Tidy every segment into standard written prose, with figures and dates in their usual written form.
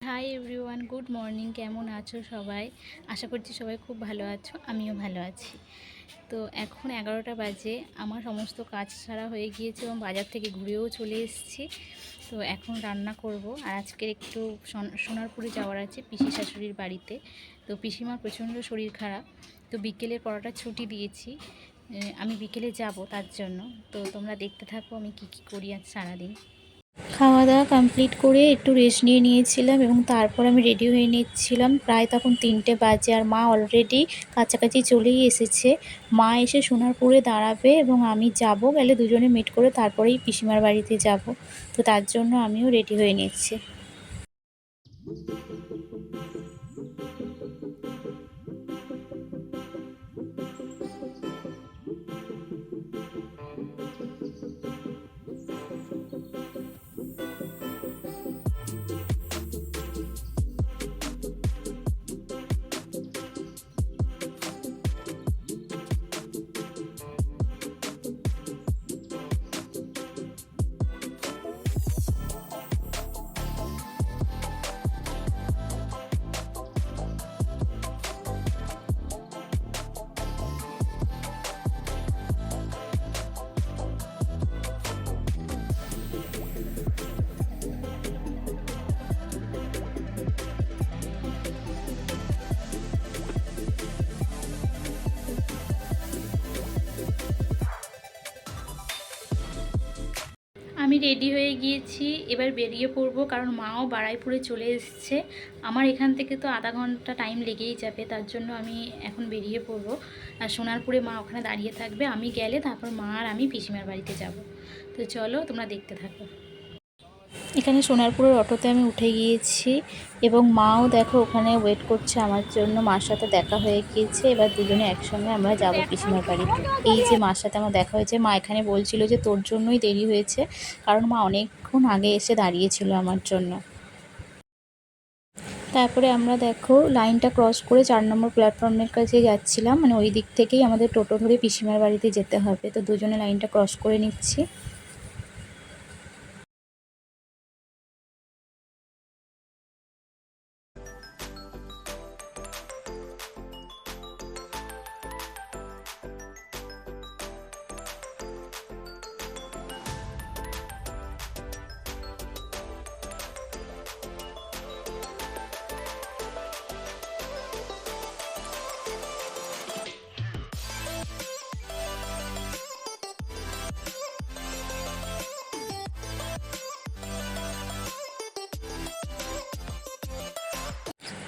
Hi everyone, good morning. কেমন আছো সবাই? আশা করছি সবাই খুব ভালো আছো, আমিও ভালো আছি। তো এখন 11টা বাজে, আমার সমস্ত কাজ সারা হয়ে গিয়েছে এবং বাজার থেকে ঘুরেও চলে এসেছি। তো এখন রান্না করব। আর আজকের একটু সোনারপুরে যাওয়ার আছে পিসি শাশুড়ির বাড়িতে। তো পিসিমার প্রচণ্ড শরীর খারাপ, তো বিকেলের পড়াটা ছুটি দিয়েছি। আমি বিকেলে যাব তার জন্য। তো তোমরা দেখতে থাকো আমি কি কি করি আজ সারাদিন। খাওয়া দাওয়া কমপ্লিট করে একটু রেস্ট নিয়ে নিয়েছিলাম এবং তারপর আমি রেডি হয়ে নিচ্ছিলাম। প্রায় তখন 3টে বাজে আর মা অলরেডি কাছাকাছি চলেই এসেছে। মা এসে সোনারপুরে দাঁড়াবে এবং আমি যাব, গেলে দুজনে মিট করে তারপরেই পিসিমার বাড়িতে যাব। তো তার জন্য আমিও রেডি হয়ে নিচ্ছি। আমি রেডি হয়ে গিয়েছি, এবার বেরিয়ে পড়বো, কারণ মাও বারাইপুরে চলে এসেছে। আমার এখান থেকে তো আধা ঘন্টা টাইম লেগেই যাবে, তার জন্য আমি এখন বেরিয়ে পড়বো। আর সোনারপুরে মা ওখানে দাঁড়িয়ে থাকবে, আমি গেলে তারপর মা আর আমি পিসিমার বাড়িতে যাব। তো চলো তোমরা দেখতে থাকো। এখানে সোনারপুরের অটোতে আমি উঠে গিয়েছি এবং মাও দেখো ওখানে ওয়েট করছে আমার জন্য। মার সাথে দেখা হয়ে গিয়েছে, এবার দুজনে একসঙ্গে আমরা যাব পিসিমার বাড়িতে। এই যে মার সাথে আমার দেখা হয়েছে, মা এখানে বলছিল যে তোর জন্যই দেরি হয়েছে, কারণ মা অনেকক্ষণ আগে এসে দাঁড়িয়েছিল আমার জন্য। তারপরে আমরা দেখো লাইনটা ক্রস করে 4 নম্বর প্ল্যাটফর্মের কাছে যাচ্ছিলাম, মানে ওই দিক থেকেই আমাদের টোটো ধরে পিসিমার বাড়িতে যেতে হবে। তো দুজনে লাইনটা ক্রস করে নিচ্ছি।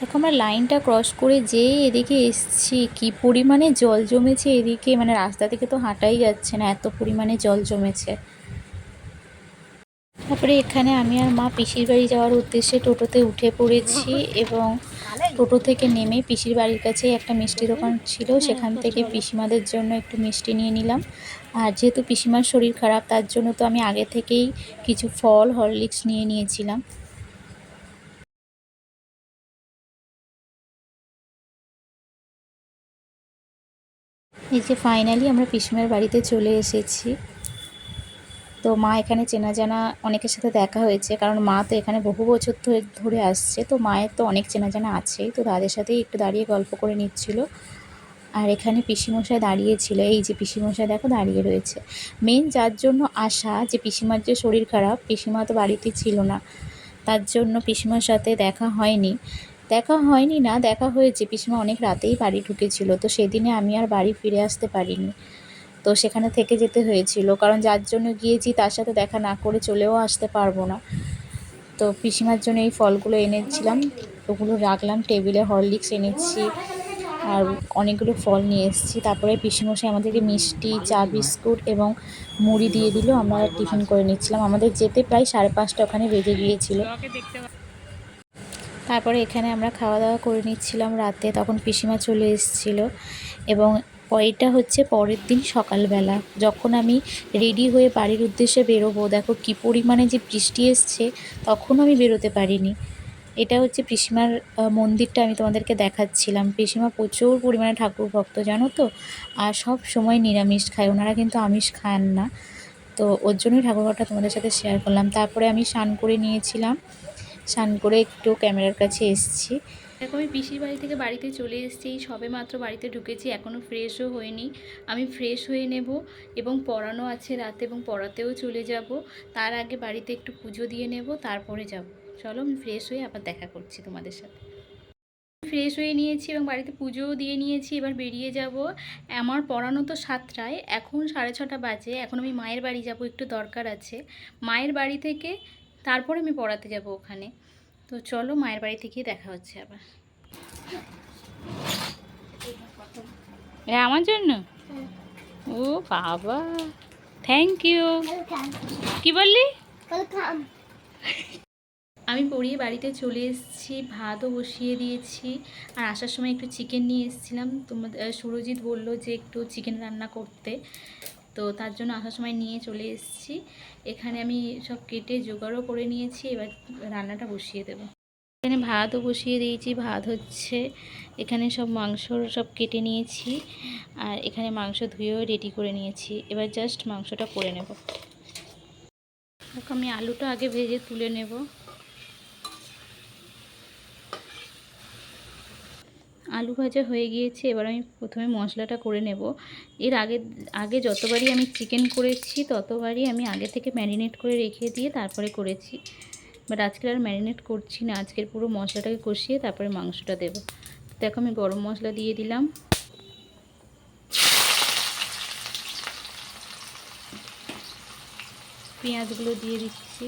দেখো আমরা লাইনটা ক্রস করে যেই এদিকে এসছি, কি পরিমাণে জল জমেছে এদিকে, মানে রাস্তা থেকে তো হাঁটাই যাচ্ছে না, এত পরিমাণে জল জমেছে। তারপরে এখানে আমি আর মা পিসির বাড়ি যাওয়ার উদ্দেশ্যে টোটোতে উঠে পড়েছি এবং টোটো থেকে নেমে পিসির বাড়ির কাছে একটা মিষ্টি দোকান ছিল, সেখান থেকে পিসিমাদের জন্য একটু মিষ্টি নিয়ে নিলাম। আর যেহেতু পিসিমার শরীর খারাপ, তার জন্য তো আমি আগে থেকেই কিছু ফল, হরলিক্স নিয়ে নিয়েছিলাম। এই যে ফাইনালি আমরা পিসিমার বাড়িতে চলে এসেছি। তো মা এখানে চেনা জানা অনেকের সাথে দেখা হয়েছে, কারণ মা তো এখানে বহু বছর ধরে আসছে, তো মায়ের তো অনেক চেনা জানা আছেই। তো তাদের সাথেই একটু দাঁড়িয়ে গল্প করে নিচ্ছিল। আর এখানে পিসিমশাই দাঁড়িয়েছিল, এই যে পিসিমশাই দেখো দাঁড়িয়ে রয়েছে। মেন যার জন্য আসা, যে পিসিমার যে শরীর খারাপ, পিসিমা তো বাড়িতে ছিল না, তার জন্য পিসিমার সাথে দেখা হয়েছে। পিসিমা অনেক রাতেই বাড়ি ঢুকেছিল, তো সেদিনে আমি আর বাড়ি ফিরে আসতে পারিনি। তো সেখানে থেকে যেতে হয়েছিল, কারণ যার জন্য গিয়েছি তার সাথে দেখা না করে চলেও আসতে পারবো না। তো পিসিমার জন্য এই ফলগুলো এনেছিলাম, ওগুলো রাখলাম টেবিলে। হরলিক্স এনেছি আর অনেকগুলো ফল নিয়ে এসেছি। তারপরে পিসিমশাই আমাদেরকে মিষ্টি, চা, বিস্কুট এবং মুড়ি দিয়ে দিল। আমরা টিফিন করে নিচ্ছিলাম। আমাদের যেতে প্রায় 5:30 ওখানে বেজে গিয়েছিল। তারপরে এখানে আমরা খাওয়া দাওয়া করে নিচ্ছিলাম রাতে, তখন পিসিমা চলে এসেছিলো। এবং এটা হচ্ছে পরের দিন সকালবেলা, যখন আমি রেডি হয়ে বাড়ির উদ্দেশ্যে বেরোবো, দেখো কি পরিমাণে যে বৃষ্টি এসছে, তখনও আমি বেরোতে পারিনি। এটা হচ্ছে পিসিমার মন্দিরটা আমি তোমাদেরকে দেখাচ্ছিলাম। পিসিমা প্রচুর পরিমাণে ঠাকুর ভক্ত, জানো তো, আর সব সময় নিরামিষ খায়, ওনারা কিন্তু আমিষ খান না। তো ওর জন্যই ঠাকুরঘরটা তোমাদের সাথে শেয়ার করলাম। তারপরে আমি স্নান করে নিয়েছিলাম। স্নান করে একটু ক্যামেরার কাছে এসেছি। দেখো আমি পিসির বাড়ি থেকে বাড়িতে চলে এসেছি, সবে মাত্র বাড়িতে ঢুকেছি, এখনও ফ্রেশও হয়নি। আমি ফ্রেশ হয়ে নেব এবং পড়ানো আছে রাতে এবং পড়াতেও চলে যাব। তার আগে বাড়িতে একটু পুজো দিয়ে নেব, তারপরে যাব। চলো আমি ফ্রেশ হয়ে আবার দেখা করছি তোমাদের সাথে। ফ্রেশ হয়ে নিয়েছি এবং বাড়িতে পুজোও দিয়ে নিয়েছি, এবার বেরিয়ে যাব। আমার পড়ানো তো 7টায়, এখন 6:30 বাজে। এখন আমি মায়ের বাড়ি যাব, একটু দরকার আছে। মায়ের বাড়ি থেকে তারপরে আমি পড়াতে যাব ওখানে। তো চলো মায়ের বাড়িতে গিয়ে দেখা হচ্ছে আবার। আমার জন্য? ও বাবা, থ্যাংক ইউ। কি বললি? আমি পড়িয়ে বাড়িতে চলে এসেছি, ভাতও বসিয়ে দিয়েছি। আর আসার সময় একটু চিকেন নিয়ে এসেছিলাম, তোমাদের সুরজিৎ বললো যে একটু চিকেন রান্না করতে, তো তার জন্য আসার সময় নিয়ে চলে এসেছি। এখানে আমি সব কেটে জোগাড়ও করে নিয়েছি, এবার রান্নাটা বসিয়ে দেবো। এখানে ভাতও বসিয়ে দিয়েছি, ভাত হচ্ছে। এখানে সব মাংস সব কেটে নিয়েছি, আর এখানে মাংস ধুয়েও রেডি করে নিয়েছি। এবার জাস্ট মাংসটা করে নেব। আমি আলুটা আগে ভেজে তুলে নেব। আলু ভাজা হয়ে গিয়েছে, এবার আমি প্রথমে মশলাটা করে নেব। এর আগে যতবারই আমি চিকেন করেছি ততবারই আমি আগে থেকে ম্যারিনেট করে রেখে দিয়ে তারপরে করেছি। বাট আজকে আর ম্যারিনেট করছি না, আজকের পুরো মশলাটাকে কষিয়ে তারপরে মাংসটা দেব। দেখো আমি গরম মশলা দিয়ে দিলাম, পেঁয়াজগুলো দিয়ে দিচ্ছি।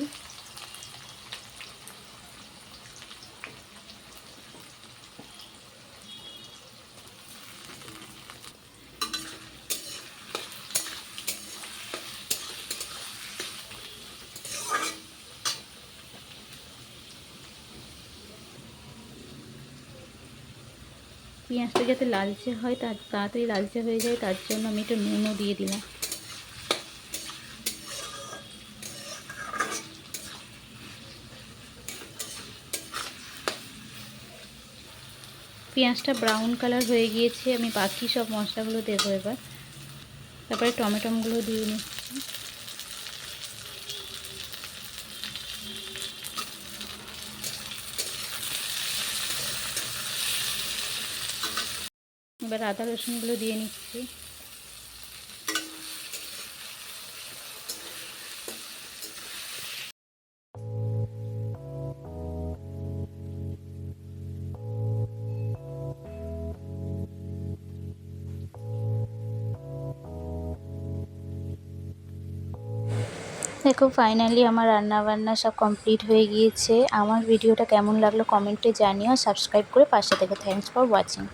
পেঁয়াজটা যাতে লালচে হয়, তাড়াতাড়ি লালচে হয়ে যায়, তার জন্য আমি একটু নুনও দিয়ে দিলাম। পেঁয়াজটা ব্রাউন কালার হয়ে গিয়েছে, আমি বাকি সব মশলাগুলো দেবো এবার। তারপরে টমেটোগুলো দিয়ে নিচ্ছি। এবার আদা রসুনগুলো দিয়ে নিচ্ছি। দেখো ফাইনালি আমার রান্নাবান্না সব কমপ্লিট হয়ে গিয়েছে। আমার ভিডিওটা কেমন লাগলো কমেন্টে জানিও, সাবস্ক্রাইব করে পাশে থেকে। Thanks for watching.